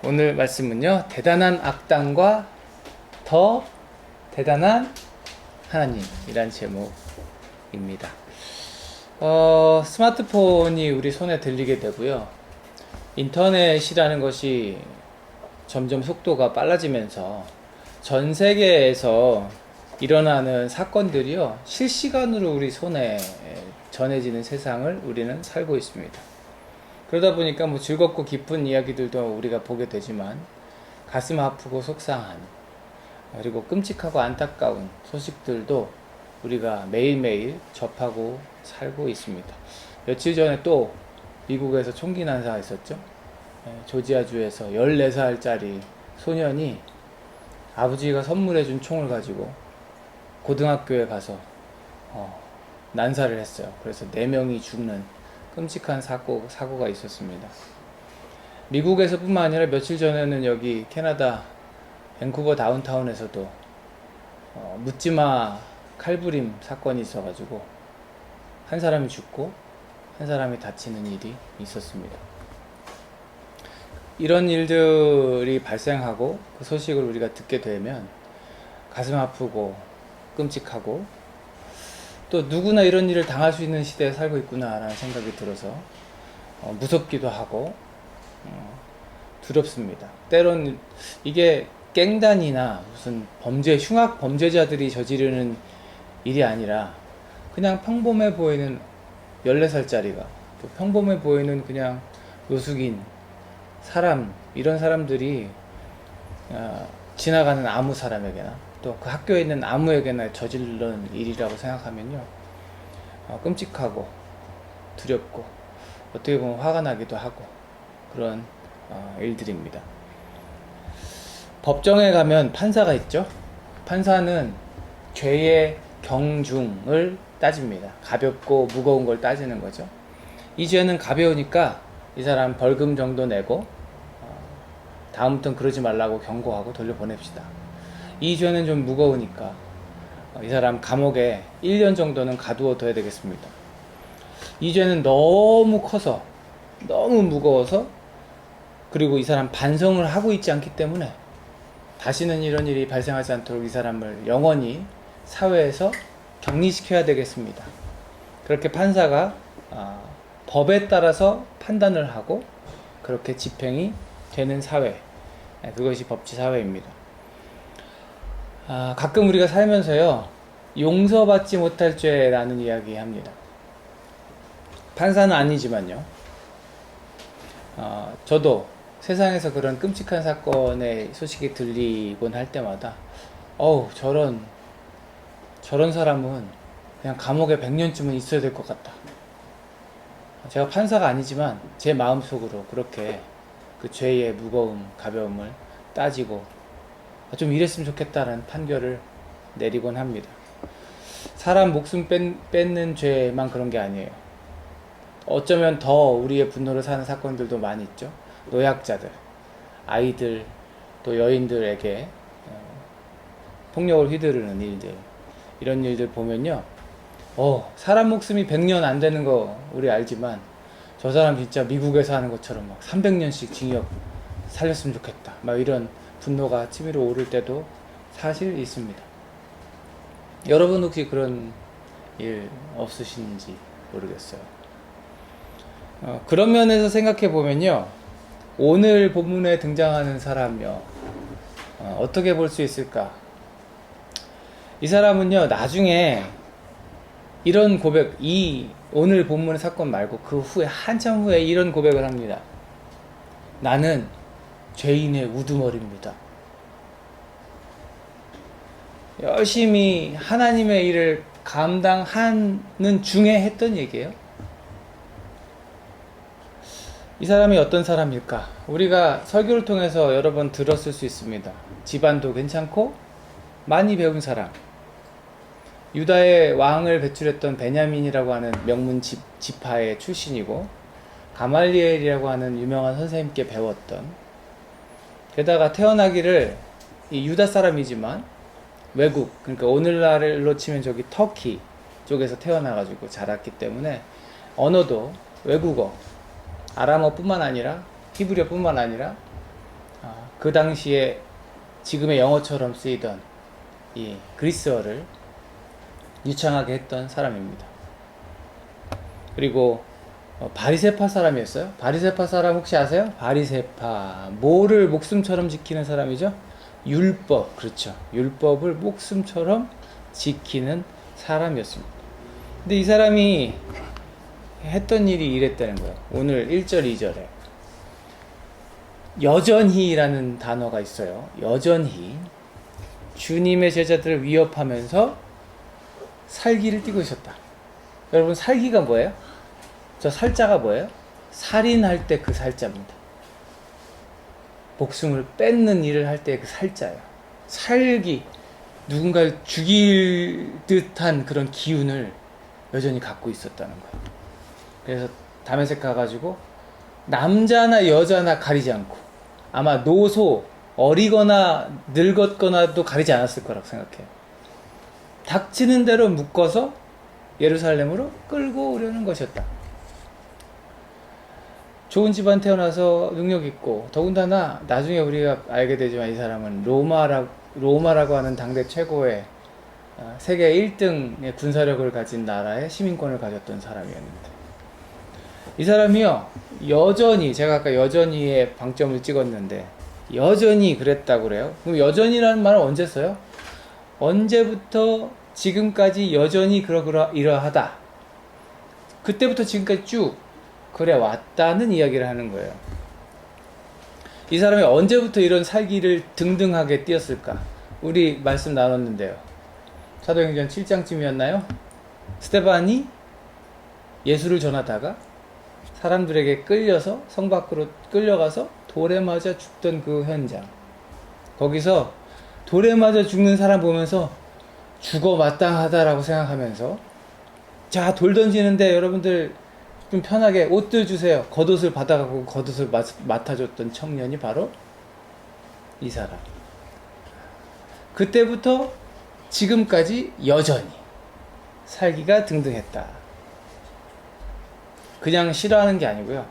오늘 말씀은요, 대단한 악당과 더 대단한 하나님이란 제목입니다. 스마트폰이 우리 손에 들리게 되고요. 인터넷이라는 것이 점점 속도가 빨라지면서 전 세계에서 일어나는 사건들이요, 실시간으로 우리 손에 전해지는 세상을 우리는 살고 있습니다. 그러다 보니까 뭐 즐겁고 기쁜 이야기들도 우리가 보게 되지만 가슴 아프고 속상한, 그리고 끔찍하고 안타까운 소식들도 우리가 매일매일 접하고 살고 있습니다. 며칠 전에 또 미국에서 총기 난사가 있었죠. 조지아주에서 14살짜리 소년이 아버지가 선물해준 총을 가지고 고등학교에 가서 난사를 했어요. 그래서 4명이 죽는 끔찍한 사고가 있었습니다. 미국에서 뿐만 아니라 며칠 전에는 여기 캐나다 밴쿠버 다운타운에서도 묻지마 칼부림 사건이 있어가지고 한 사람이 죽고 한 사람이 다치는 일이 있었습니다. 이런 일들이 발생하고 그 소식을 우리가 듣게 되면 가슴 아프고 끔찍하고, 또 누구나 이런 일을 당할 수 있는 시대에 살고 있구나라는 생각이 들어서 무섭기도 하고 두렵습니다. 때론 이게 갱단이나 무슨 흉악 범죄자들이 저지르는 일이 아니라 그냥 평범해 보이는 14살짜리가, 또 평범해 보이는 그냥 노숙인 사람, 이런 사람들이 지나가는 아무 사람에게나 또 그 학교에 있는 아무에게나 저지르는 일이라고 생각하면요, 끔찍하고 두렵고 어떻게 보면 화가 나기도 하고 그런 일들입니다. 법정에 가면 판사가 있죠. 판사는 죄의 경중을 따집니다. 가볍고 무거운 걸 따지는 거죠. 이 죄는 가벼우니까 이 사람 벌금 정도 내고 다음부터는 그러지 말라고 경고하고 돌려보냅시다. 이 죄는 좀 무거우니까 이 사람 감옥에 1년 정도는 가두어둬야 되겠습니다. 이 죄는 너무 커서, 너무 무거워서, 그리고 이 사람 반성을 하고 있지 않기 때문에 다시는 이런 일이 발생하지 않도록 이 사람을 영원히 사회에서 격리시켜야 되겠습니다. 그렇게 판사가 법에 따라서 판단을 하고 그렇게 집행이 되는 사회, 그것이 법치사회입니다. 가끔 우리가 살면서요, 용서받지 못할 죄라는 이야기 합니다. 판사는 아니지만요, 저도 세상에서 그런 끔찍한 사건의 소식이 들리곤 할 때마다 저런 사람은 그냥 감옥에 100년쯤은 있어야 될 것 같다. 제가 판사가 아니지만 제 마음속으로 그렇게 그 죄의 무거움, 가벼움을 따지고 좀 이랬으면 좋겠다라는 판결을 내리곤 합니다. 사람 목숨 뺏는 죄만 그런 게 아니에요. 어쩌면 더 우리의 분노를 사는 사건들도 많이 있죠. 노약자들, 아이들, 또 여인들에게 폭력을 휘두르는 일들, 이런 일들 보면요, 사람 목숨이 100년 안 되는 거 우리 알지만 저 사람 진짜 미국에서 하는 것처럼 막 300년씩 징역 살렸으면 좋겠다, 막 이런 분노가 치밀어 오를 때도 사실 있습니다. 여러분 혹시 그런 일 없으신지 모르겠어요. 그런 면에서 생각해 보면요, 오늘 본문에 등장하는 사람요, 어떻게 볼 수 있을까? 이 사람은요, 나중에 이런 고백, 이 오늘 본문의 사건 말고 그 후에, 한참 후에 이런 고백을 합니다. 나는 죄인의 우두머리입니다. 열심히 하나님의 일을 감당하는 중에 했던 얘기예요. 이 사람이 어떤 사람일까? 우리가 설교를 통해서 여러 번 들었을 수 있습니다. 집안도 괜찮고 많이 배운 사람, 유다의 왕을 배출했던 베냐민이라고 하는 명문 지파의 출신이고, 가말리엘이라고 하는 유명한 선생님께 배웠던, 게다가 태어나기를 이 유다 사람이지만 외국, 그러니까 오늘날로 치면 저기 터키 쪽에서 태어나가지고 자랐기 때문에 언어도 외국어, 아람어뿐만 아니라 히브리어뿐만 아니라 그 당시에 지금의 영어처럼 쓰이던 이 그리스어를 유창하게 했던 사람입니다. 그리고 바리새파 사람이었어요. 바리새파 사람 혹시 아세요? 바리새파, 뭐를 목숨처럼 지키는 사람이죠? 율법, 그렇죠. 율법을 목숨처럼 지키는 사람이었습니다. 근데 이 사람이 했던 일이 이랬다는 거예요. 오늘 1절 2절에 여전히라는 단어가 있어요. 여전히 주님의 제자들을 위협하면서 살기를 띠고 있었다. 여러분, 살기가 뭐예요? 저 살자가 뭐예요? 살인할 때 그 살자입니다. 목숨을 뺏는 일을 할 때 그 살자예요. 살기, 누군가를 죽일 듯한 그런 기운을 여전히 갖고 있었다는 거예요. 그래서 다메섹 가가지고 남자나 여자나 가리지 않고, 아마 노소, 어리거나 늙었거나도 가리지 않았을 거라고 생각해요. 닥치는 대로 묶어서 예루살렘으로 끌고 오려는 것이었다. 좋은 집안 태어나서 능력 있고, 더군다나 나중에 우리가 알게 되지만 이 사람은 로마라고 하는 당대 최고의 세계 1등의 군사력을 가진 나라의 시민권을 가졌던 사람이었는데, 이 사람이요, 여전히, 제가 아까 여전히의 방점을 찍었는데 여전히 그랬다고 그래요. 그럼 여전히라는 말은 언제 써요? 언제부터 지금까지 여전히 이러하다, 그때부터 지금까지 쭉 그래 왔다는 이야기를 하는 거예요. 이 사람이 언제부터 이런 살기를 등등하게 띄었을까? 우리 말씀 나눴는데요. 사도행전 7장쯤이었나요? 스데반이 예수를 전하다가 사람들에게 끌려서 성 밖으로 끌려가서 돌에 맞아 죽던 그 현장, 거기서 돌에 맞아 죽는 사람 보면서 죽어 마땅하다라고 생각하면서, 자, 돌 던지는데 여러분들 좀 편하게 옷들 주세요. 겉옷을 받아가고 겉옷을 맡아줬던 청년이 바로 이 사람. 그때부터 지금까지 여전히 살기가 등등했다. 그냥 싫어하는 게 아니고요.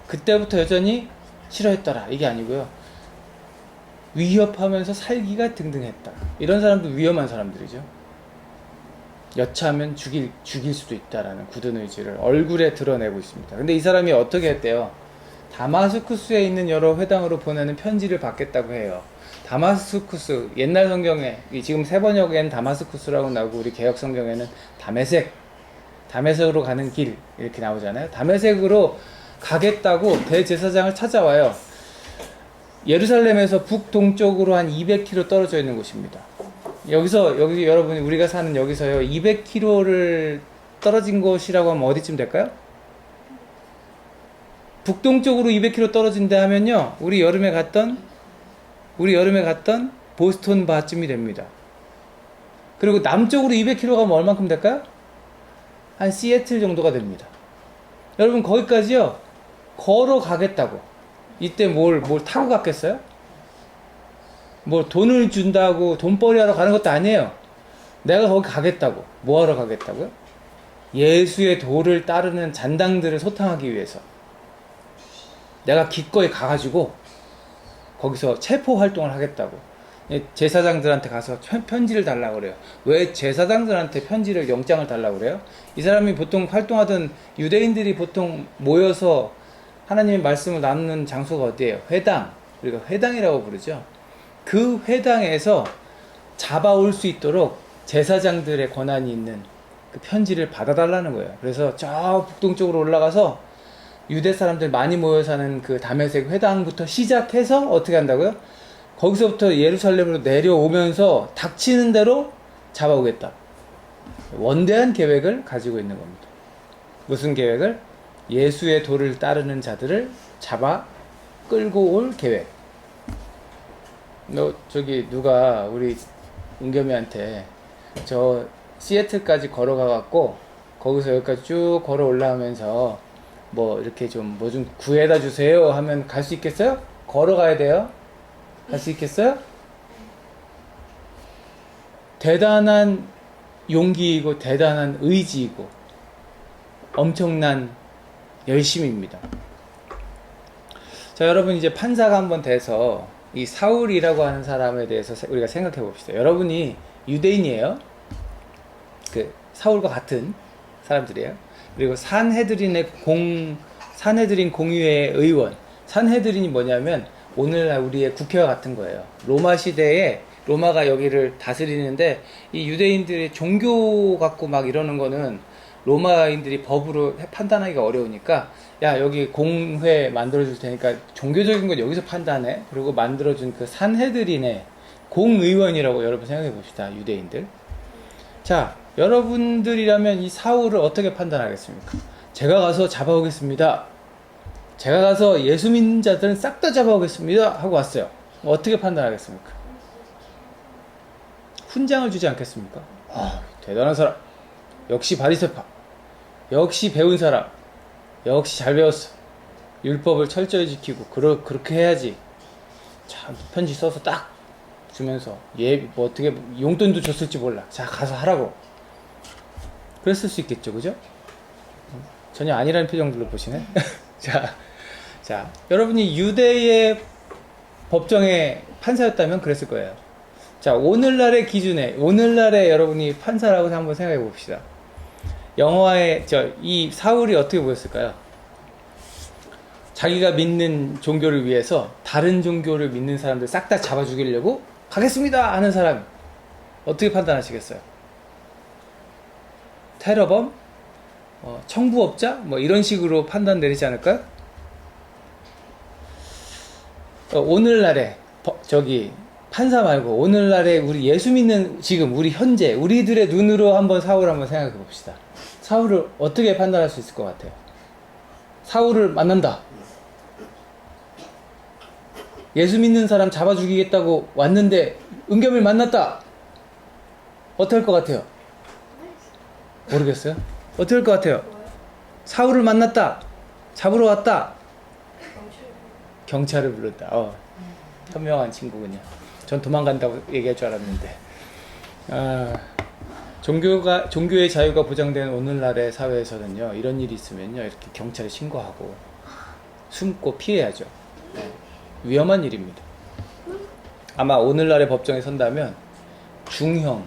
그때부터 여전히 싫어했더라, 이게 아니고요. 위협하면서 살기가 등등했다. 이런 사람도 위험한 사람들이죠. 여차하면 죽일 수도 있다라는 굳은 의지를 얼굴에 드러내고 있습니다. 근데 이 사람이 어떻게 했대요? 다마스쿠스에 있는 여러 회당으로 보내는 편지를 받겠다고 해요. 다마스쿠스, 옛날 성경에 지금 세번역에는 다마스쿠스라고 나오고 우리 개역 성경에는 다메섹으로 가는 길 이렇게 나오잖아요. 다메섹으로 가겠다고 대제사장을 찾아와요. 예루살렘에서 북동쪽으로 한 200km 떨어져 있는 곳입니다. 여기 여러분이 우리가 사는 여기서요, 200km를 떨어진 곳이라고 하면 어디쯤 될까요? 북동쪽으로 200km 떨어진다 하면요, 우리 여름에 갔던 보스턴 바쯤이 됩니다. 그리고 남쪽으로 200km 가면 얼만큼 될까요? 한 시애틀 정도가 됩니다. 여러분, 거기까지요 걸어가겠다고. 이때 뭘 타고 갔겠어요? 뭐 돈을 준다고 돈벌이 하러 가는 것도 아니에요. 내가 거기 가겠다고. 뭐 하러 가겠다고요? 예수의 도를 따르는 잔당들을 소탕하기 위해서. 내가 기꺼이 가가지고 거기서 체포 활동을 하겠다고. 제사장들한테 가서 편지를 달라고 그래요. 왜 제사장들한테 편지를, 영장을 달라고 그래요? 이 사람이 보통 활동하던 유대인들이 보통 모여서 하나님의 말씀을 나누는 장소가 어디예요? 회당. 우리가 회당이라고 부르죠. 그 회당에서 잡아올 수 있도록 제사장들의 권한이 있는 그 편지를 받아달라는 거예요. 그래서 저 북동쪽으로 올라가서 유대 사람들 많이 모여 사는 그 다메섹 회당부터 시작해서 어떻게 한다고요? 거기서부터 예루살렘으로 내려오면서 닥치는 대로 잡아오겠다. 원대한 계획을 가지고 있는 겁니다. 무슨 계획을? 예수의 도를 따르는 자들을 잡아 끌고 올 계획. 누가 우리 은겸이한테 저 시애틀까지 걸어가갖고 거기서 여기까지 쭉 걸어 올라오면서 뭐 이렇게 좀 뭐 좀 구해다 주세요 하면 갈 수 있겠어요? 걸어가야 돼요. 갈 수 있겠어요? 대단한 용기이고 대단한 의지이고 엄청난 열심입니다. 자, 여러분 이제 판사가 한번 돼서 이 사울이라고 하는 사람에 대해서 우리가 생각해 봅시다. 여러분이 유대인이에요. 그 사울과 같은 사람들이에요. 그리고 산헤드린 공의회 의원. 산헤드린이 뭐냐면 오늘날 우리의 국회와 같은 거예요. 로마 시대에 로마가 여기를 다스리는데 이 유대인들의 종교 갖고 막 이러는 거는 로마인들이 법으로 판단하기가 어려우니까 야, 여기 공회 만들어줄 테니까 종교적인 건 여기서 판단해. 그리고 만들어준 그 산헤드린의 공의원이라고 여러분 생각해 봅시다. 유대인들. 자, 여러분들이라면 이 사울을 어떻게 판단하겠습니까? 제가 가서 잡아오겠습니다. 제가 가서 예수 믿는 자들은 싹 다 잡아오겠습니다 하고 왔어요. 어떻게 판단하겠습니까? 훈장을 주지 않겠습니까? 아, 대단한 사람. 역시 바리새파. 역시 배운 사람. 역시 잘 배웠어. 율법을 철저히 지키고 그렇게 해야지. 참 편지 써서 딱 주면서 뭐 어떻게 용돈도 줬을지 몰라. 자, 가서 하라고. 그랬을 수 있겠죠, 그죠? 전혀 아니라는 표정들로 보시네. 자, 여러분이 유대의 법정의 판사였다면 그랬을 거예요. 자, 오늘날의 기준에, 오늘날의 여러분이 판사라고 한번 생각해 봅시다. 영화의, 이 사울이 어떻게 보였을까요? 자기가 믿는 종교를 위해서 다른 종교를 믿는 사람들 싹 다 잡아 죽이려고 가겠습니다! 하는 사람, 어떻게 판단하시겠어요? 테러범? 청부업자? 뭐 이런 식으로 판단 내리지 않을까요? 오늘날의 판사 말고 오늘날의 우리 예수 믿는 지금 우리 현재 우리들의 눈으로 한번 사울을 한번 생각해 봅시다. 사울을 어떻게 판단할 수 있을 것 같아요? 사울을 만난다. 예수 믿는 사람 잡아 죽이겠다고 왔는데 은겸을 만났다. 어떻게 할 것 같아요? 모르겠어요? 어떻게 할 것 같아요? 사울을 만났다. 잡으러 왔다. 경찰을 불렀다. 현명한 친구군요. 전 도망간다고 얘기할 줄 알았는데. 종교의 자유가 보장되는 오늘날의 사회에서는요, 이런 일이 있으면요, 이렇게 경찰에 신고하고 숨고 피해야죠. 위험한 일입니다. 아마 오늘날의 법정에 선다면 중형,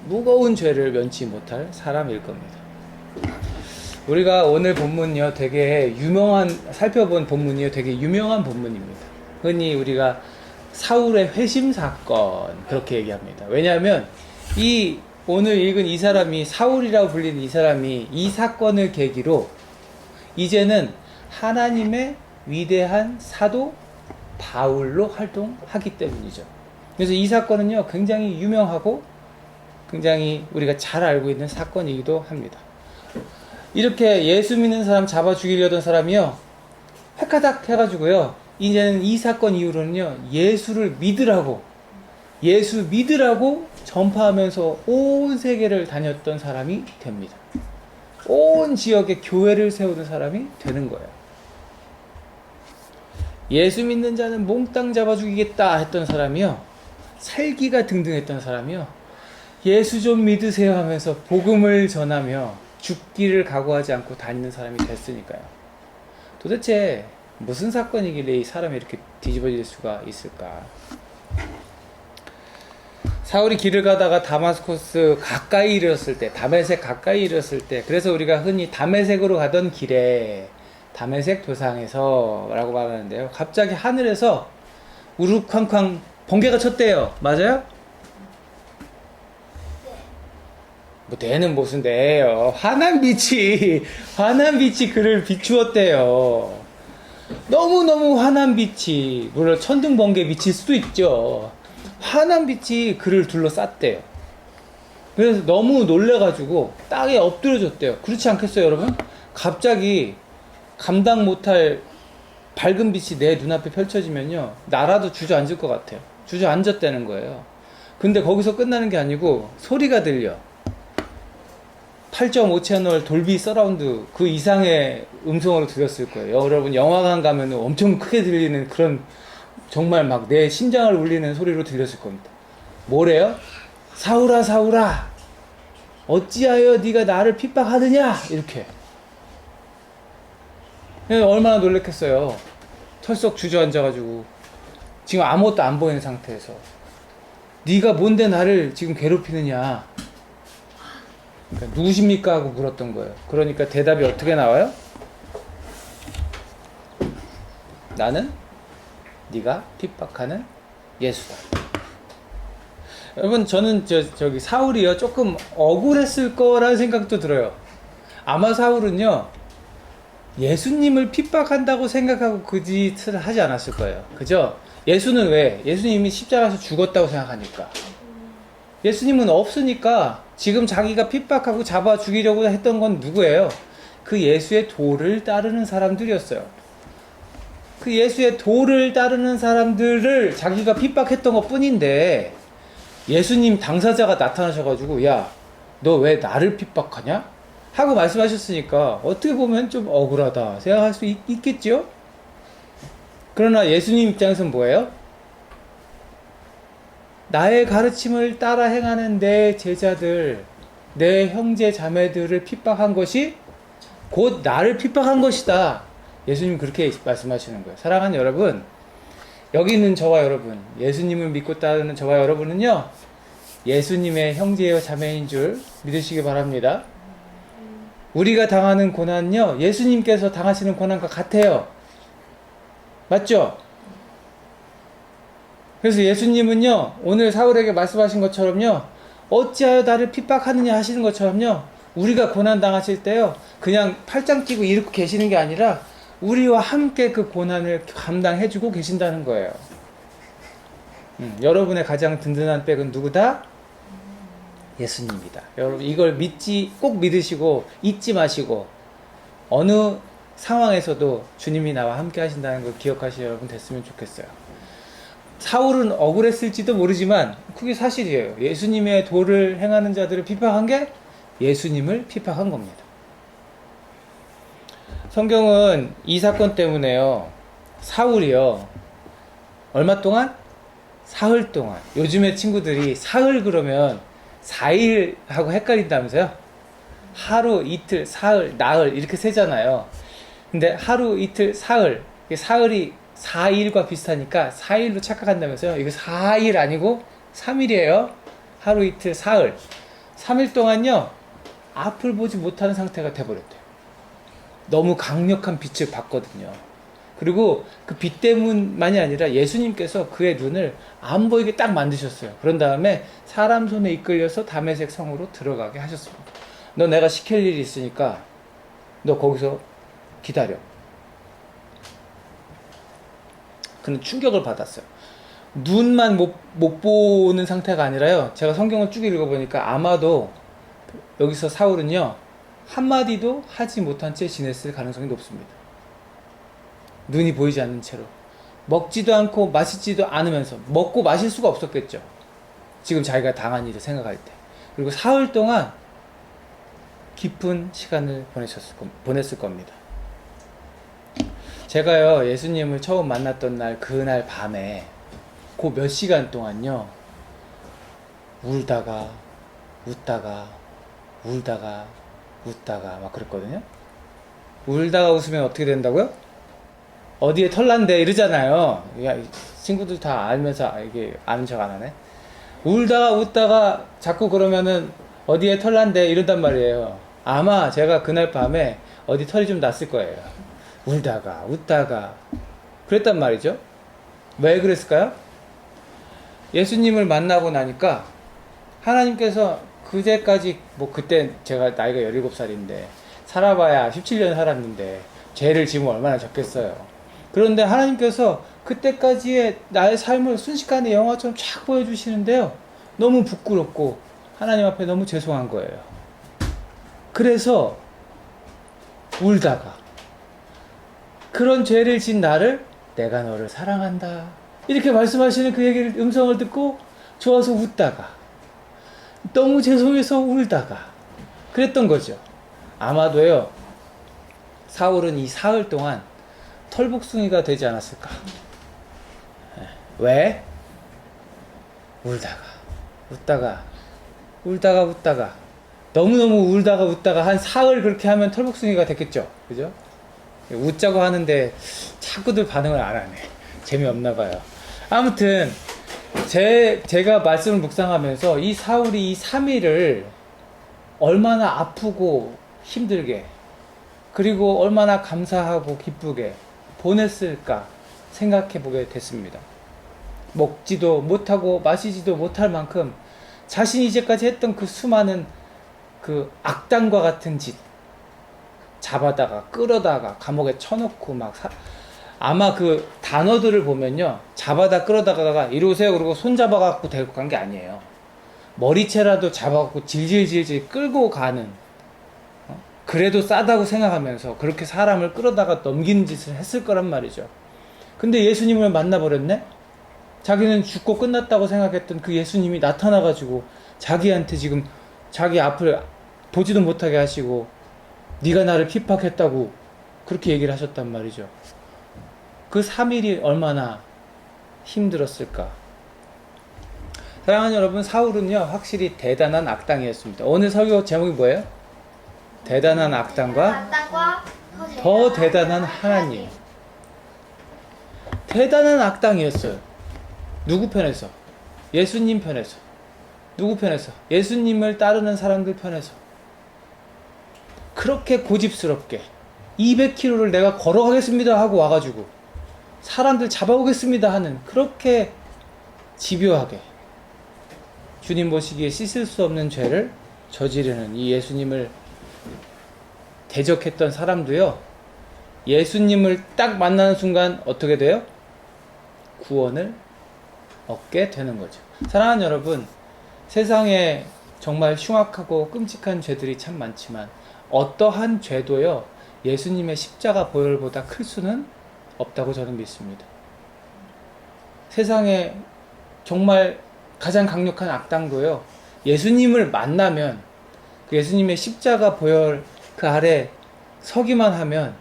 무거운 죄를 면치 못할 사람일 겁니다. 우리가 오늘 본문이요, 되게 살펴본 본문이요, 되게 유명한 본문입니다. 흔히 우리가 사울의 회심 사건, 그렇게 얘기합니다. 왜냐하면 오늘 읽은 이 사람이, 사울이라고 불리는 이 사람이 이 사건을 계기로 이제는 하나님의 위대한 사도 바울로 활동하기 때문이죠. 그래서 이 사건은요, 굉장히 유명하고 굉장히 우리가 잘 알고 있는 사건이기도 합니다. 이렇게 예수 믿는 사람 잡아 죽이려던 사람이요, 획가닥 해가지고요, 이제는 이 사건 이후로는요, 예수 믿으라고 전파하면서 온 세계를 다녔던 사람이 됩니다. 온 지역에 교회를 세우는 사람이 되는 거예요. 예수 믿는 자는 몽땅 잡아 죽이겠다 했던 사람이요, 살기가 등등했던 사람이요, 예수 좀 믿으세요 하면서 복음을 전하며 죽기를 각오하지 않고 다니는 사람이 됐으니까요. 도대체 무슨 사건이길래 이 사람이 이렇게 뒤집어질 수가 있을까? 사울이 길을 가다가 다메섹 가까이 이르렀을 때, 그래서 우리가 흔히 다메섹으로 가던 길에 다메섹 도상에서 라고 말하는데요, 갑자기 하늘에서 우르쾅쾅 번개가 쳤대요. 맞아요? 뭐 대는 무슨 대예요. 환한 빛이 그를 비추었대요. 너무너무 환한 빛이, 물론 천둥 번개 빛일 수도 있죠. 환한 빛이 그를 둘러쌌대요. 그래서 너무 놀래가지고 땅에 엎드려졌대요. 그렇지 않겠어요, 여러분? 갑자기 감당 못할 밝은 빛이 내 눈앞에 펼쳐지면요, 나라도 주저앉을 것 같아요. 주저앉았다는 거예요. 근데 거기서 끝나는 게 아니고 소리가 들려. 8.5채널 돌비 서라운드 그 이상의 음성으로 들렸을 거예요. 여러분 영화관 가면 엄청 크게 들리는 그런, 정말 막 내 심장을 울리는 소리로 들렸을 겁니다. 뭐래요? 사울아 사울아, 어찌하여 네가 나를 핍박하느냐, 이렇게. 얼마나 놀랬겠어요. 털썩 주저앉아가지고 지금 아무것도 안 보이는 상태에서 네가 뭔데 나를 지금 괴롭히느냐, 그러니까 누구십니까 하고 물었던 거예요. 그러니까 대답이 어떻게 나와요? 나는 네가 핍박하는 예수다. 여러분, 저는 저기 사울이요 조금 억울했을 거라는 생각도 들어요. 아마 사울은요 예수님을 핍박한다고 생각하고 그 짓을 하지 않았을 거예요. 그죠? 예수는 왜? 예수님이 십자가에서 죽었다고 생각하니까. 예수님은 없으니까 지금 자기가 핍박하고 잡아 죽이려고 했던 건 누구예요? 그 예수의 도를 따르는 사람들이었어요. 그 예수의 도를 따르는 사람들을 자기가 핍박했던 것 뿐인데, 예수님 당사자가 나타나셔가지고 야, 너 왜 나를 핍박하냐? 하고 말씀하셨으니까 어떻게 보면 좀 억울하다 생각할 수 있겠죠? 그러나 예수님 입장에서는 뭐예요? 나의 가르침을 따라 행하는 내 제자들, 내 형제 자매들을 핍박한 것이 곧 나를 핍박한 것이다. 예수님 그렇게 말씀하시는 거예요. 사랑하는 여러분, 여기 있는 저와 여러분, 예수님을 믿고 따르는 저와 여러분은요, 예수님의 형제요 자매인 줄 믿으시기 바랍니다. 우리가 당하는 고난은요, 예수님께서 당하시는 고난과 같아요. 맞죠? 그래서 예수님은요, 오늘 사울에게 말씀하신 것처럼요, 어찌하여 나를 핍박하느냐 하시는 것처럼요, 우리가 고난 당하실 때요, 그냥 팔짱 끼고 이렇게 계시는 게 아니라 우리와 함께 그 고난을 감당해주고 계신다는 거예요. 여러분의 가장 든든한 백은 누구다? 예수님이다. 여러분, 이걸 꼭 믿으시고 잊지 마시고 어느 상황에서도 주님이 나와 함께 하신다는 걸 기억하실 여러분 됐으면 좋겠어요. 사울은 억울했을지도 모르지만 그게 사실이에요. 예수님의 도를 행하는 자들을 핍박한 게 예수님을 핍박한 겁니다. 성경은 이 사건 때문에요, 사울이요, 얼마 동안? 사흘 동안. 요즘에 친구들이 사흘 그러면 4일하고 헷갈린다면서요? 하루, 이틀, 사흘, 나흘 이렇게 세잖아요. 근데 하루, 이틀, 사흘, 사흘이 4일과 비슷하니까 4일로 착각한다면서요? 이거 4일 아니고 3일이에요. 하루, 이틀, 사흘. 3일 동안요, 앞을 보지 못하는 상태가 돼버렸대요. 너무 강력한 빛을 봤거든요. 그리고 그 빛 때문만이 아니라 예수님께서 그의 눈을 안 보이게 딱 만드셨어요. 그런 다음에 사람 손에 이끌려서 다메섹 성으로 들어가게 하셨습니다. 너 내가 시킬 일이 있으니까 너 거기서 기다려. 그는 충격을 받았어요. 눈만 못 보는 상태가 아니라요, 제가 성경을 쭉 읽어보니까 아마도 여기서 사울은요, 한마디도 하지 못한 채 지냈을 가능성이 높습니다. 눈이 보이지 않는 채로. 먹지도 않고 마시지도 않으면서. 먹고 마실 수가 없었겠죠, 지금 자기가 당한 일을 생각할 때. 그리고 사흘 동안 깊은 시간을 보냈을 겁니다. 제가요, 예수님을 처음 만났던 날, 그날 밤에 그 몇 시간 동안요, 울다가 웃다가 울다가 웃다가 막 그랬거든요. 울다가 웃으면 어떻게 된다고요? 어디에 털난데 이러잖아요. 야, 친구들 다 알면서 이게 아는 척 안 하네. 울다가 웃다가 자꾸 그러면은 어디에 털난데 이런단 말이에요. 아마 제가 그날 밤에 어디 털이 좀 났을 거예요. 울다가 웃다가 그랬단 말이죠. 왜 그랬을까요? 예수님을 만나고 나니까 하나님께서 그제까지, 뭐 그때 제가 나이가 17살인데 살아봐야 17년 살았는데 죄를 지면 얼마나 적겠어요. 그런데 하나님께서 그때까지의 나의 삶을 순식간에 영화처럼 쫙 보여주시는데요, 너무 부끄럽고 하나님 앞에 너무 죄송한 거예요. 그래서 울다가, 그런 죄를 진 나를 내가 너를 사랑한다 이렇게 말씀하시는 그 얘기를, 음성을 듣고 좋아서 웃다가, 너무 죄송해서 울다가 그랬던 거죠. 아마도요, 사울은 이 사흘 동안 털복숭이가 되지 않았을까. 왜? 울다가 웃다가 울다가 웃다가, 너무너무 울다가 웃다가 한 사흘 그렇게 하면 털복숭이가 됐겠죠, 그죠? 웃자고 하는데 자꾸들 반응을 안 하네. 재미없나 봐요. 아무튼 제가 말씀을 묵상하면서 이 사울이 이 3일을 얼마나 아프고 힘들게 그리고 얼마나 감사하고 기쁘게 보냈을까 생각해 보게 됐습니다. 먹지도 못하고 마시지도 못할 만큼 자신이 이제까지 했던 그 수많은 그 악당과 같은 짓 잡아다가 끌어다가 감옥에 쳐놓고 막 아마 그 단어들을 보면요, 잡아다 끌어다가 이리 오세요 그러고 손 잡아갖고 데리고 간 게 아니에요. 머리채라도 잡아갖고 질질질질 끌고 가는, 그래도 싸다고 생각하면서 그렇게 사람을 끌어다가 넘기는 짓을 했을 거란 말이죠. 근데 예수님을 만나버렸네? 자기는 죽고 끝났다고 생각했던 그 예수님이 나타나가지고 자기한테 지금 자기 앞을 보지도 못하게 하시고 네가 나를 핍박했다고 그렇게 얘기를 하셨단 말이죠. 그 3일이 얼마나 힘들었을까. 사랑하는 여러분, 사울은요 확실히 대단한 악당이었습니다. 오늘 설교 제목이 뭐예요? 대단한 악당과 더 대단한 하나님. 대단한 악당이었어요. 누구 편에서? 예수님 편에서. 누구 편에서? 예수님을 따르는 사람들 편에서. 그렇게 고집스럽게 200km를 내가 걸어가겠습니다 하고 와가지고 사람들 잡아오겠습니다 하는, 그렇게 집요하게 주님 보시기에 씻을 수 없는 죄를 저지르는 이 예수님을 대적했던 사람도요, 예수님을 딱 만나는 순간 어떻게 돼요? 구원을 얻게 되는 거죠. 사랑하는 여러분, 세상에 정말 흉악하고 끔찍한 죄들이 참 많지만 어떠한 죄도요 예수님의 십자가 보혈보다 클 수는 없다고 저는 믿습니다. 세상에 정말 가장 강력한 악당도요 예수님을 만나면 그 예수님의 십자가 보혈 그 아래 서기만 하면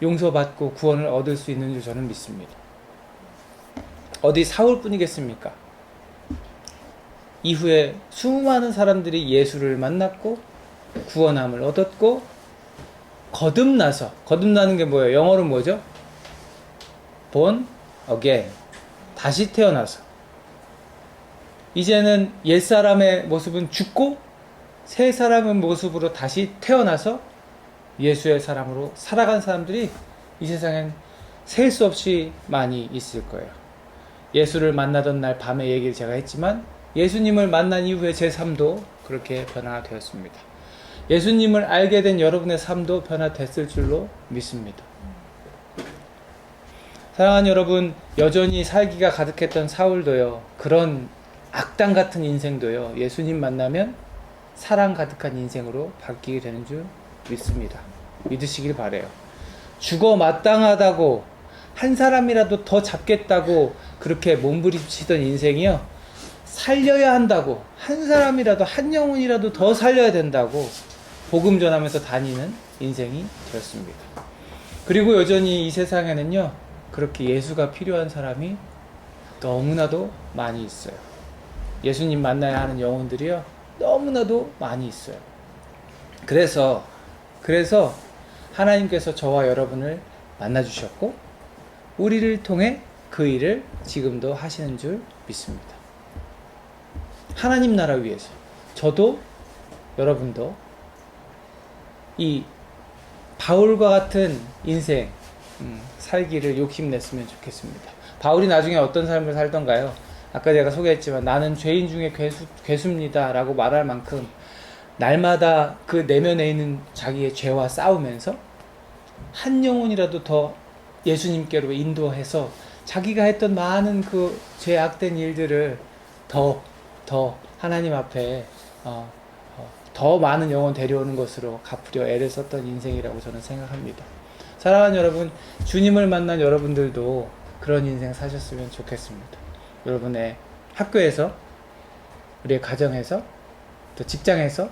용서받고 구원을 얻을 수 있는 줄 저는 믿습니다. 어디 사울뿐이겠습니까? 이후에 수많은 사람들이 예수를 만났고 구원함을 얻었고 거듭나서, 거듭나는 게 뭐예요? 영어로 뭐죠? born again, 다시 태어나서 이제는 옛사람의 모습은 죽고 새 사람의 모습으로 다시 태어나서 예수의 사람으로 살아간 사람들이 이 세상엔 셀 수 없이 많이 있을 거예요. 예수를 만나던 날 밤의 얘기를 제가 했지만 예수님을 만난 이후에 제 삶도 그렇게 변화되었습니다. 예수님을 알게 된 여러분의 삶도 변화됐을 줄로 믿습니다. 사랑하는 여러분, 여전히 살기가 가득했던 사울도요, 그런 악당 같은 인생도요, 예수님 만나면 사랑 가득한 인생으로 바뀌게 되는 줄 믿습니다. 믿으시길 바래요. 죽어 마땅하다고 한 사람이라도 더 잡겠다고 그렇게 몸부림치던 인생이요, 살려야 한다고, 한 사람이라도, 한 영혼이라도 더 살려야 된다고 복음 전하면서 다니는 인생이 되었습니다. 그리고 여전히 이 세상에는요, 그렇게 예수가 필요한 사람이 너무나도 많이 있어요. 예수님 만나야 하는 영혼들이요, 너무나도 많이 있어요. 그래서 하나님께서 저와 여러분을 만나주셨고 우리를 통해 그 일을 지금도 하시는 줄 믿습니다. 하나님 나라 위해서 저도 여러분도 이 바울과 같은 인생 살기를 욕심냈으면 좋겠습니다. 바울이 나중에 어떤 삶을 살던가요? 아까 제가 소개했지만 나는 죄인 중에 괴수입니다 라고 말할 만큼 날마다 그 내면에 있는 자기의 죄와 싸우면서 한 영혼이라도 더 예수님께로 인도해서 자기가 했던 많은 그 죄악된 일들을 더 하나님 앞에 더 많은 영혼 데려오는 것으로 갚으려 애를 썼던 인생이라고 저는 생각합니다. 사랑하는 여러분, 주님을 만난 여러분들도 그런 인생 사셨으면 좋겠습니다. 여러분의 학교에서, 우리의 가정에서, 또 직장에서,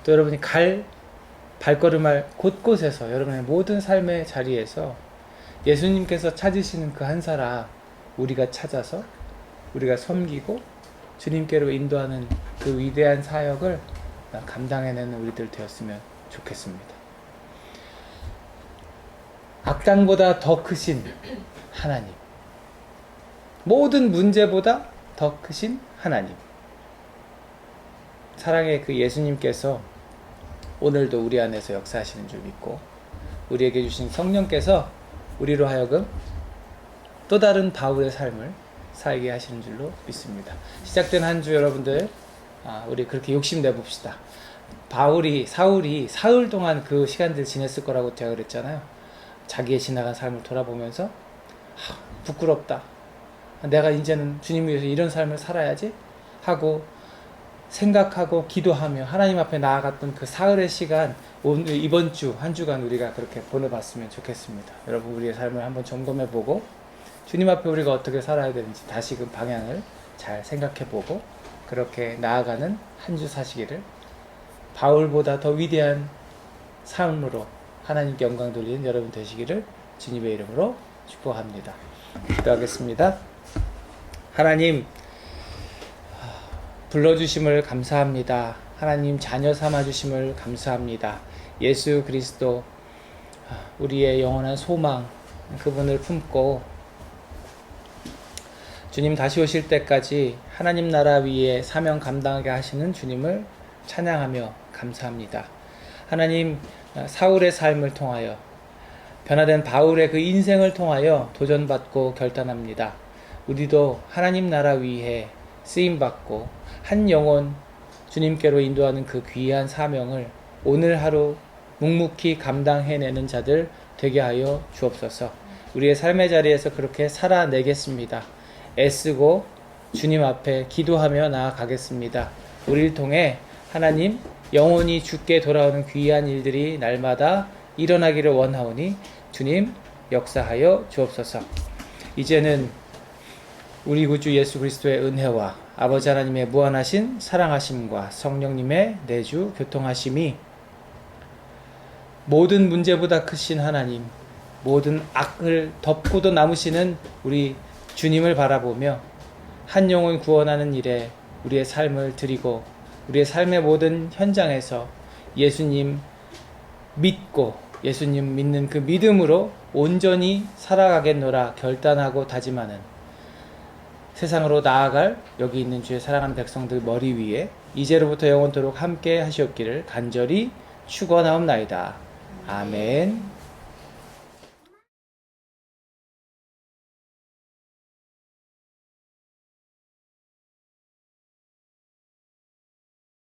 또 여러분이 갈 발걸음할 곳곳에서, 여러분의 모든 삶의 자리에서 예수님께서 찾으시는 그 한 사람 우리가 찾아서 우리가 섬기고 주님께로 인도하는 그 위대한 사역을 감당해내는 우리들 되었으면 좋겠습니다. 악당보다 더 크신 하나님, 모든 문제보다 더 크신 하나님, 사랑의 그 예수님께서 오늘도 우리 안에서 역사하시는 줄 믿고 우리에게 주신 성령께서 우리로 하여금 또 다른 바울의 삶을 살게 하시는 줄로 믿습니다. 시작된 한 주 여러분들, 우리 그렇게 욕심내 봅시다. 사울이 사흘 동안 그 시간들 지냈을 거라고 제가 그랬잖아요. 자기의 지나간 삶을 돌아보면서 부끄럽다, 내가 이제는 주님 위해서 이런 삶을 살아야지 하고 생각하고 기도하며 하나님 앞에 나아갔던 그 사흘의 시간, 오늘 이번 주 한 주간 우리가 그렇게 보내봤으면 좋겠습니다. 여러분, 우리의 삶을 한번 점검해보고 주님 앞에 우리가 어떻게 살아야 되는지 다시금 방향을 잘 생각해보고 그렇게 나아가는 한 주 사시기를, 바울보다 더 위대한 삶으로 하나님께 영광 돌리는 여러분 되시기를 주님의 이름으로 축복합니다. 기도하겠습니다. 하나님, 불러주심을 감사합니다. 하나님, 자녀 삼아주심을 감사합니다. 예수 그리스도, 우리의 영원한 소망, 그분을 품고 주님 다시 오실 때까지 하나님 나라 위에 사명 감당하게 하시는 주님을 찬양하며 감사합니다. 하나님, 사울의 삶을 통하여, 변화된 바울의 그 인생을 통하여 도전받고 결단합니다. 우리도 하나님 나라 위에 쓰임받고 한 영혼 주님께로 인도하는 그 귀한 사명을 오늘 하루 묵묵히 감당해내는 자들 되게 하여 주옵소서. 우리의 삶의 자리에서 그렇게 살아내겠습니다. 애쓰고 주님 앞에 기도하며 나아가겠습니다. 우리를 통해 하나님, 영원히 주께 돌아오는 귀한 일들이 날마다 일어나기를 원하오니 주님 역사하여 주옵소서. 이제는 우리 구주 예수 그리스도의 은혜와 아버지 하나님의 무한하신 사랑하심과 성령님의 내주 교통하심이, 모든 문제보다 크신 하나님, 모든 악을 덮고도 남으시는 우리 주님을 바라보며 한 영혼 구원하는 일에 우리의 삶을 드리고 우리의 삶의 모든 현장에서 예수님 믿고 예수님 믿는 그 믿음으로 온전히 살아가겠노라 결단하고 다짐하는, 세상으로 나아갈 여기 있는 주의 사랑하는 백성들 머리 위에 이제로부터 영원토록 함께 하시옵기를 간절히 축원하옵나이다. 아멘.